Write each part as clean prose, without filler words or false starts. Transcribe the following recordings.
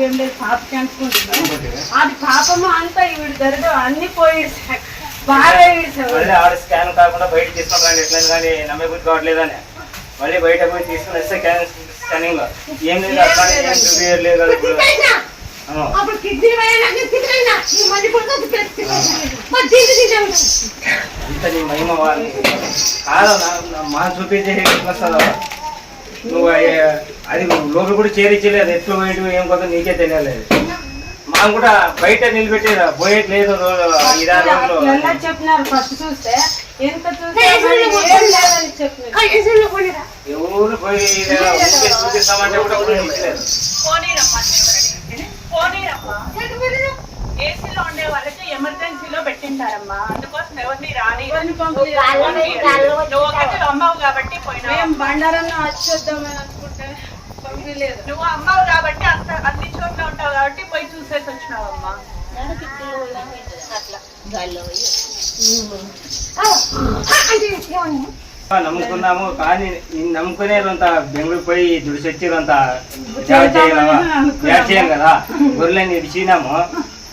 ఏం లేదు పాపకి అనుకుంటున్నాను అది పాపము అంతా ఈవిడ దరిద్రం అన్ని పోయి బాగా మళ్ళీ ఆడ స్కాన్ కాకుండా బయట తీసుకుంటాను ఎట్లయినా కానీ నమ్మే బుద్ధి కావట్లేదని మళ్ళీ బయట పోయి తీసుకుని వస్తే స్కానింగ్ ఏం లేదు అట్లా లేదు కదా ఇంత నీ మహిమ వాళ్ళని కాదు మా చూపించే వస్తుందా నువ్వు అది లోపల కూడా చేరించలేదు ఎట్లు పోయేటు ఏం కొత్త నీకే తెలియలేదు మనం కూడా బయట నిలబెట్టేదా పోయేట్లేదు చెప్పినారు ఫస్ట్ చూస్తే ఎంత ఎవరు పోయి చూపిస్తామంటే కూడా ఏసీలో ఉండే వాళ్ళకి ఎమర్జెన్సీలో పెట్టింటారమ్మా అందుకోసం ఎవరిని రాని అమ్మావు కాబట్టి పోయినా బండారన్న వచ్చేద్దామని అనుకుంటే పంపించలేదు నువ్వు అమ్మావు కాబట్టి అంత అన్ని చోట్ల ఉంటావు కాబట్టి పోయి చూసేసి వచ్చినావమ్మా నమ్ముకున్నాము కానీ నమ్ముకునేదంత బెంగళూరు పోయి దుడిసొచ్చేదంత చేయం కదా గొర్రెలని ఇచ్చినాము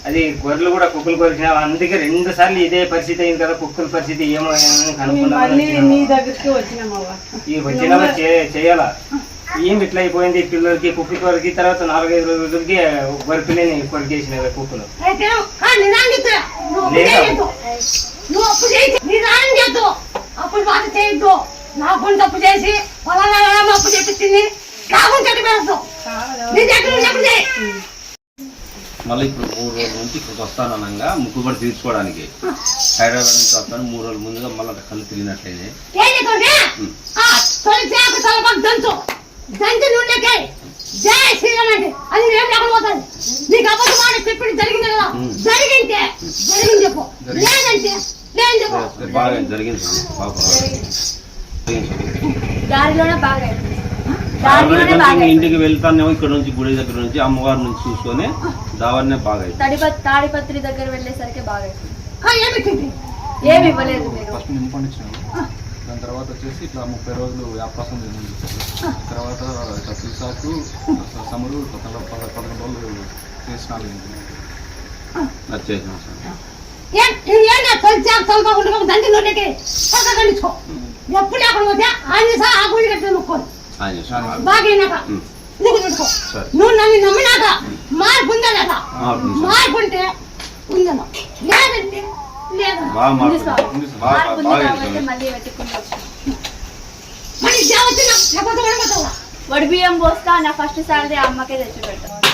అది గొర్రెలు కూడా కుక్కలు కొరికినాము అందుకే 2 సార్లు ఇదే పరిస్థితి అయింది కదా కుక్కల పరిస్థితి ఏమో కనుక్కున్నాము వచ్చినామా చేయాలా ఏం ఇట్లా అయిపోయింది పిల్లలకి కుక్కలు కొరికి తర్వాత 4-5 రోజులకి గొరిపిల్లని కొరికేసిన కుక్కలు అప్పుడు బాధ చేయొద్దు నాకు తప్పు చేసి అప్పు చెప్పించింది మళ్ళీ ఇప్పుడు 3 రోజుల నుంచి ఇక్కడికి వస్తాననగా ముక్కుబడి తీర్చుకోవడానికి హైదరాబాద్ నుంచి వస్తాను 3 రోజుల ముందుగా మళ్ళీ కళ్ళు తిరిగినట్లయితే జై శ్రీరామ్ అంటే అది ఏం లేకుండా పోతుంది నీకు అబద్ధం మాట చెప్పి జరిగింది కదా జరిగింది చెప్పు లేదంటే లేదు చెప్పు బాగా జరిగింది ఇంటికి వెళ్తానేమో ఇక్కడ నుంచి గుడి దగ్గర నుంచి అమ్మవారి నుంచి చూసుకొని దావన్నే బాగా తాడిపత్రి దగ్గర వెళ్ళేసరికి బాగా ఏమి ఇవ్వలేదు ఫస్ట్ నింపండిచ్చినాము దాని తర్వాత వచ్చేసి ఇట్లా 30 రోజులు వ్యాపారం తర్వాత ఇట్లా పిసాకు సమురు 11 రోజులు చేసినాము వచ్చేసినాం సార్ ఎప్పుడు అక్కడ పోతే ఆయన సార్ ఆ గుడి కట్టిన మొక్కోదు బాగా నువ్వు నన్ను నమ్మినాక మార్పు ఉందనక మార్పు ఉంటే ఉందను లేదంటే వడి బియ్యం పోస్తా నా ఫస్ట్ సాలరీ అమ్మకే తెచ్చి పెడతా